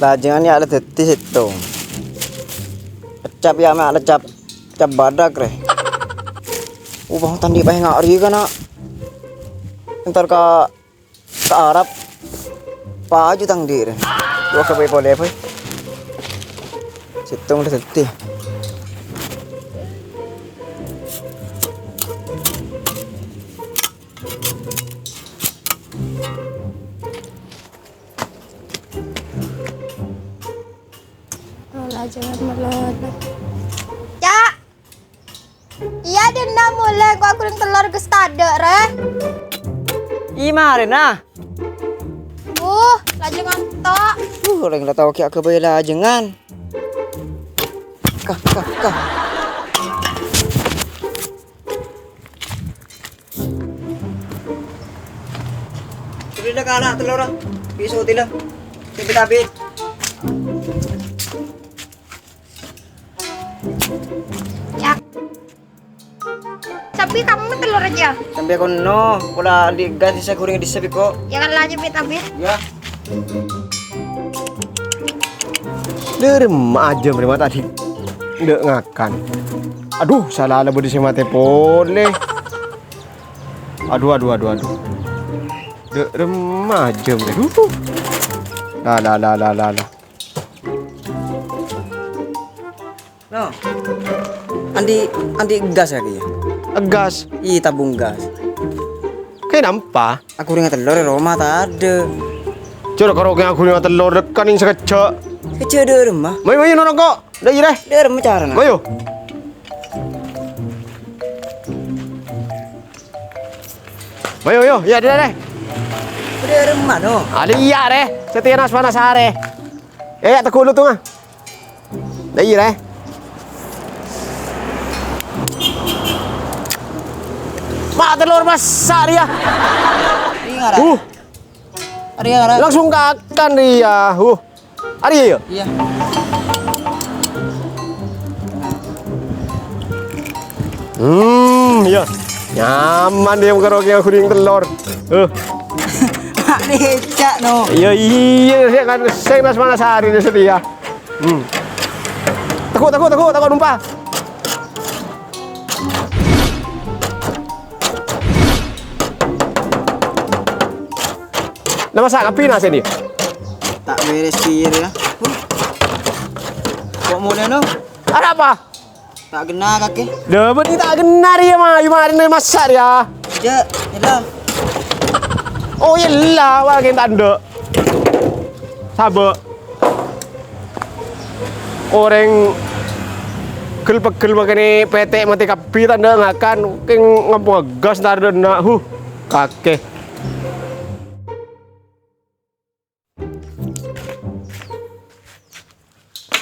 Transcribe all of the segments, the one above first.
Lajengan ya ada detis itu. Kecap ya mak lecap cap badak re. Ubah tandi bae ngari kana. Entar ke Arab. Paju tang dir. Dua ke boleh apa? Situng udah detis. Jangan meleleh. Cak. Iya denda mulai kok aku telur ke stade re. Ima rena. Lajengan tok. Orang nggak tahu kayak ke lajengan. Kah. Sudah kalah telur. Pisau tilah. Tipit-tipit. Cak. Sapi kamu telur aja. Sampai aku no, pula diganti saya goreng di sapi kok. Jangan lagi bit-bit. Ya. Derem aja mereka tadi. Nggak ngakan. Aduh, salah lah budi mate pole. Aduh. Derem aja mereka. Lah. No. Andi gas lagi ya. Gas. Iya tabung gas. Kayak nampak. Aku ringat telur di rumah tak ada. Coba kalau kayak aku lihat telur dekan yang sekecil. Kecil di rumah. Mayu norang kok. Dah iya. Di rumah cara nak. Mayu. Mayu yo, ya deh. Di rumah no. Ada iya deh. Setia nas panas hari. Ya tekulu tuh ngah. Dah iya deh. Mak telur besar ya. Ingat ada. Langsung kakan dia. Ada ya? Iya. Iya. Nyaman dia karaoke aku yang telur. Mak becak no. Iya, saya kan sing nas panas hari dia setia. Takut numpah. Nama sak api nasi ni. Tak beres kiri ya. Kok mulai no? Ada apa? Tak kena kaki. Dah beri tak kena dia mah. Imarin dari masak dia. Ya, yelah. Oh iyalah, wah kita tanda. Sabar. Orang pegel makanya PT mati kapi tanda ngakan. Keng ngampung gas ntar nak. Kakek.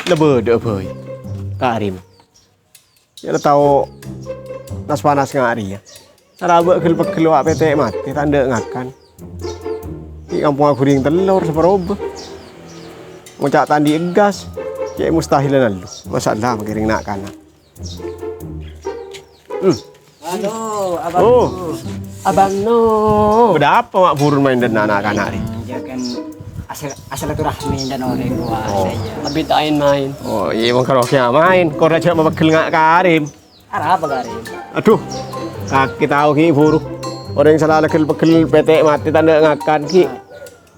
Lebih boy, Karim. Ya tahu nas panas ngari ya. Sarabek pegel wak PT mati tanda ngakan. Di kampung aku ring telur separoh. Ngocak tandi gas. Ya mustahil lalu. Masalah mengiring nak kana. Halo, abang. Oh. Abang no. Berapa mak burun main dan anak anak hari? Ya kan asal rahmi dan orang gua saja. Habis main. Oh iya bang karaoke main. Kau raja mau pegel ngak Karim. Apa Karim? Aduh. Kaki tahu ki buruk. Orang yang salah pegel PT mati tanda ngakan ki.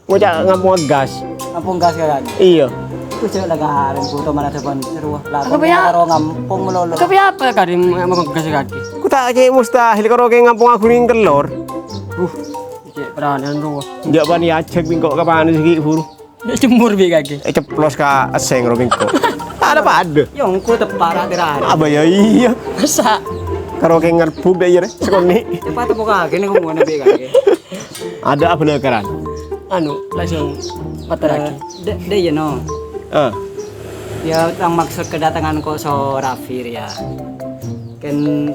Ngocak ngampung gas. Kampung gas kan? Iya. Aku cek lagaran puto mana tepan seru. Aku punya- Karo ngampung lolo. Tapi apa Karim mau kasih kaki? Ku tak ki mustahil karaoke ngampung aku ning telur. Cek peranan ruah. Ndak bani acek bingkok kapan sih ki buruk. Dia jemur bi kaki. Ceplos ka aseng ro bingkok. Ada apa ada? Yang ku tepara tiran. Apa ya iya. Masa? Karaoke ngerbub deh ya sekoni. Cepat tepuk kaki nih kamu nabi kaki. Ada apa keran? Anu langsung mata lagi. Deh ya no. Ya tang maksud kedatangan kok so Rafir ya. Ken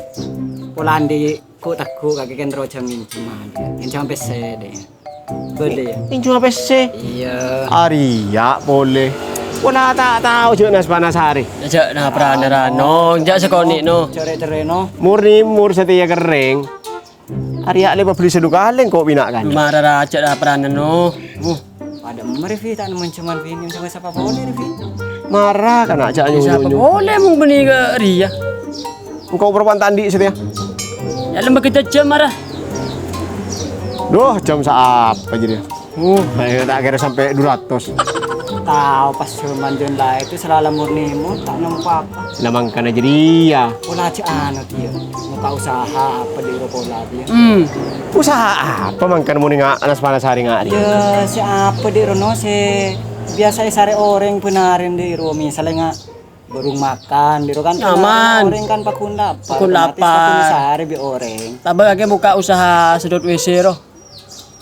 Polandi ku takku kaki kan roja minjem dia. Minjem PC deh. Boleh ya. Ini cuma PC. Iya. Arya boleh. Wala tak tahu je nas panas hari. Jak nah peranan no, jak sekoni no. Cere-cere no. Murni mur setia kering. Arya le beli sedu kaleng kok bina kan. Marah jak nah peranan no. Pada Revi tak nemen cuman Vini sama siapa boleh Revi. Marah kan aja Siapa nyunyu. boleh mau beni ke Ria. Engkau perempuan tandi situ ya. Ya lembah kita jam marah. Duh, jam apa jadi? Saya tak kira sampai 200. Tahu pas cuman John lah itu selalu murnimu tak nemu apa. Namang kana jadi ya. Pola aja anu dia. Muka usaha apa di Rokola dia. Usaha apa mangkan mau nggak anas panas hari nggak Ya siapa di Rono si biasa sare orang penarin di Ro misalnya nggak burung makan di Ro kan Aman. orang kan pakun lapar. Pakun lapar. Otomatis sehari bi orang. Tabang lagi buka usaha sedot WC roh.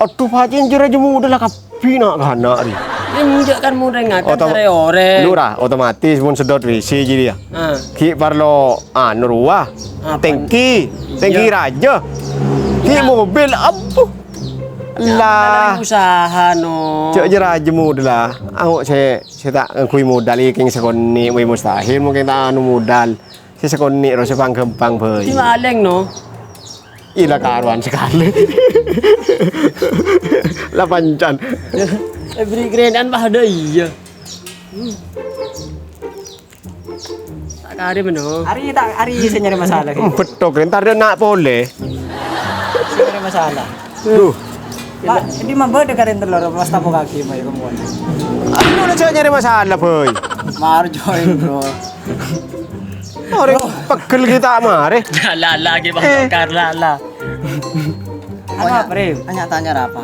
Aduh pacin jera jemu udah lah kapi nak kana ri. Ini munjuk kan mau rengakan Otom- sare ore. Lurah otomatis pun sedot WC jadi ya. Ah, Ki parlo anu ruah. Apa? Tengki Ya. raja. Ki mobil abu. Lah. usaha no. Cek jera jemu udah lah. Aku saya tak kui modal iki sekoni we mustahil mungkin tak anu modal. Saya sekoni ro sepang gempang Di beuy. maleng no. Ila karuan sekali. 8 can. Every grenade bah ada iya. Tak kari meno. Hari saya nyari masalah. Betok entar dia nak boleh. Saya nyari masalah. Duh. Pak, di mana dekarin telur pas tapo kaki mah ya kemuan. Anu udah saya nyari masalah, boy. Mar join bro. Orang pegel kita mare. Lah lagi bah karla lah. Ano apa Rev? Tanya-tanya apa?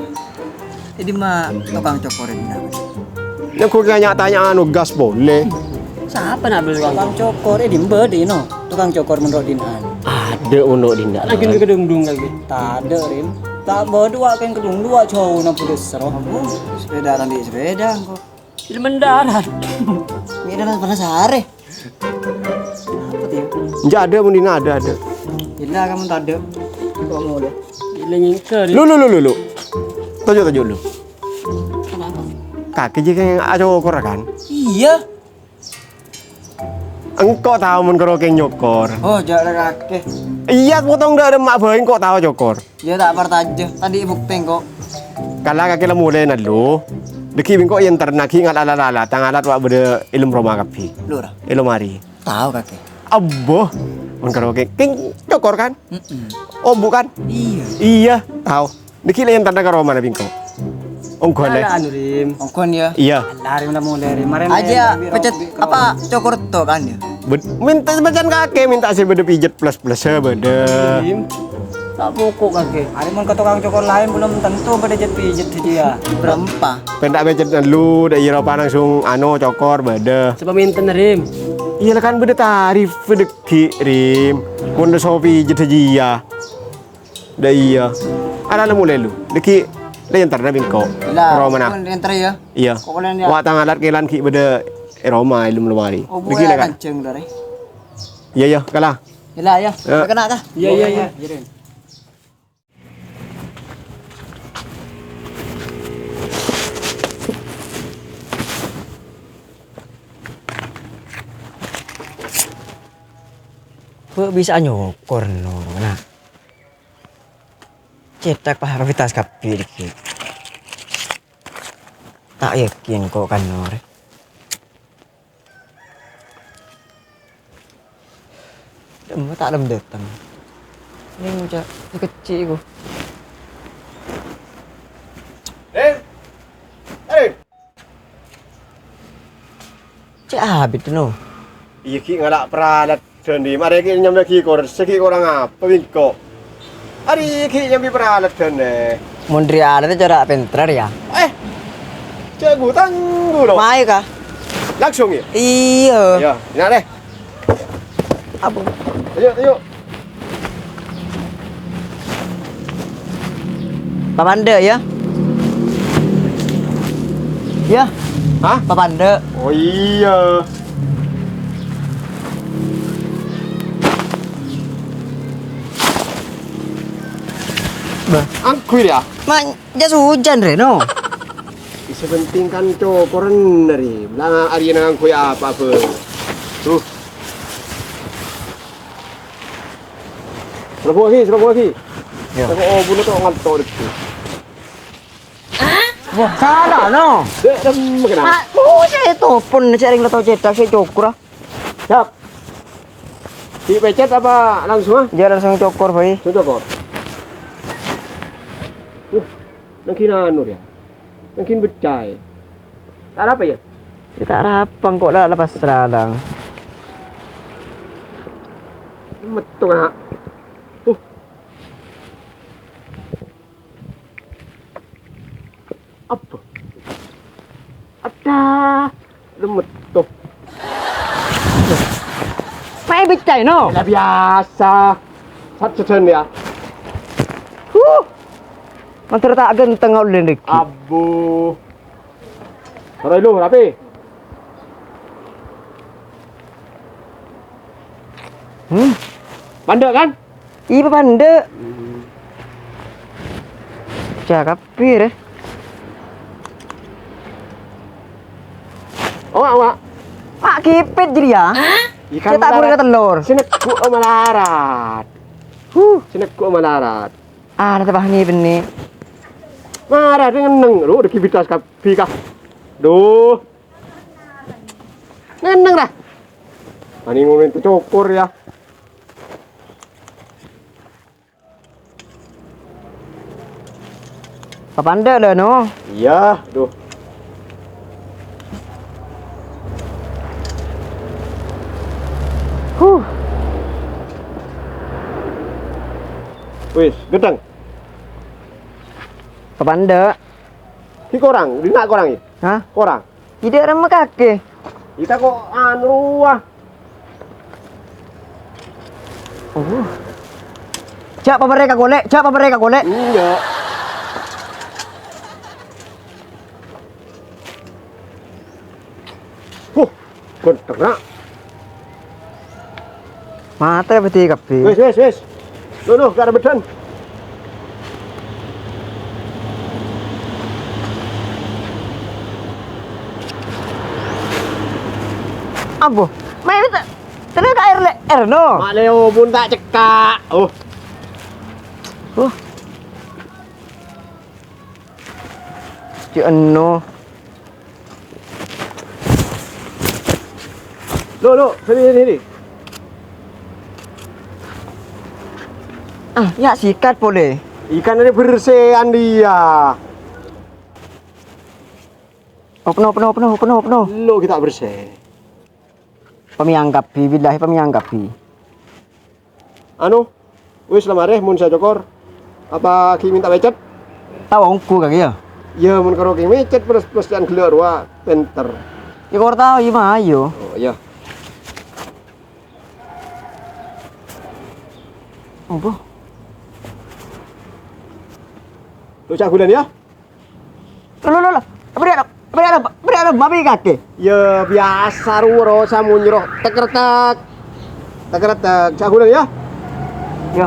Jadi mah tukang cokorin na. Yang ku tanya anu gas boleh. Siapa nak beli tukang? Tukang cokor di mbede no. Tukang cokor menurut dinan. Ada untuk dindak. Lagi ke gedung-gedung lagi. Tak ada Rim. Tak berdua kan kedung dua cowok na pudes seroh. Sepeda tadi sepeda kok. Di mendarat. Ini dalam panas sehari. Apa tuh? Enggak ada mun dina ada. Gila kamu tak ada. Kau mau deh. Lingin ke. Lu. Tujuh lu. Kaki jika yang ajo okor kan. Iya. Engkau tahu mun kerokeng nyokor. Oh, jarak kaki. Iya, potong dah ada mak bayi kok tahu cokor. Ya tak partaja. Tadi bukting kok. Kala kaki la mulai nalu. Deki bingko yang ternaki ngat ala tangalat wa bede ilmu rumah kapi. Lurah. Ilmu mari. Tahu kaki. Abo. Mun kerokeng king cokor kan? Oh, bukan. Iya. Iya, tahu. Deki la yang tanda karo mana bingko. Ongkon le. Anu Rim. Ongkon ya. Iya. Lari udah mulai Rim. Maren Aja pecet apa cokor to kan ya. Minta sebacan kakek minta sih bede pijet plus bede. Rim. Tak pokok kaki. Hari mun ke tukang cokor lain belum tentu pada jet pijet dia. Berapa? Pendak becet lu da ira langsung anu cokor bede. Coba minta Rim. Iya kan bede tarif bede ki rim. Mun so pijet dia. Da iya. Ana mulai lu. Deki le yang tarna bingko. Lah. Roma Kon enter ya. Iya. Kok kalian ya? Wa tangalat kelan ki bede Roma ilmu lemari. Oh, Deki le kan. kancing dari. Iya kalah. Gila ya. Ya. Kena kah? Iya. Kok bisa nyokor no. Nah. Cetak paharavitas kapi dikit. Tak yakin kok kan Nor. Demo tak ada datang. Ini ngucap kecil gua. Cek habis tu no. Iya ki ngalak peralat sendi. Mari ki nyam ki kor seki orang apa bingko. Ari ki nyam peralat sendi. Montreal itu cara pinter ya. Cegu tanggu lo. Mai kah? Langsung ya. Iya. Ya, ini deh. Apa? Ayo. Papanda ya? Ya, Hah? papanda. Oh iya. Bah, Angkuir ya. mak jas hujan Reno. Sepenting kan cokoran dari. Belang ari nang angkuir apa. Tuh. Serbu lagi. Ya. Tapi oh bunuh tu ngantuk itu. Wah, salah no. Dek dem kenapa? Aku saya telepon sering lo tau cetak saya cukur. Siap. Dipecet apa langsung ah? Dia langsung cukur boy. Sudah kok. Mungkin anu ya. Mungkin becai. Ada apa ya? Kita rapang kok lah lepas radang. Metu nak. Apa? Ada. Metu. Mai becai no. Ya biasa. Satu ya. Mantar tak genteng kau lendek. Abu. Taruh lu rapi. Pandai kan? Iya pandai. Cakap pir. Awak. Mak kipit jadi ya. Ikan Kita kurang telur. Sinekku melarat. Sinekku melarat. Ah, nanti bahan ini benih. Marah dengan neng, lu udah kibitas kapi kah? Duh, neng dah. Ani ngomongin tuh cukur ya. Pandai dah no. Iya, duh. Wis, gedang. Pandai. Ki korang, di nak korang ini? Hah? Korang. Tidak remeh kaki. Kita kok anu ah. Siapa mereka golek? Siapa mereka golek? Iya. Gedang nak. Mata peti kapi. Wis. Duh, gak ada bedan. Apa? Main itu. Terus ke air no. Mak Leo pun tak cekak. Cik eno. Lo, sini. Ah, ya sikat boleh. Ikan ini bersihan dia. Penuh. Lo kita bersih. Pemiang kapi, billahi pemiang kapi. Anu, wis lamareh mun saya cokor. Apa ki minta becet? Tahu ongku kaki ya? Ya mun karo ki mecet plus yang gelar wa penter. Ya kau tahu ya mah ayo. Oh iya. Apa? Lu cak gulan ya? Lo. Beri ada babi kaki. Ya biasa ruwo samun nyroh tek cak gulan ya? Ya.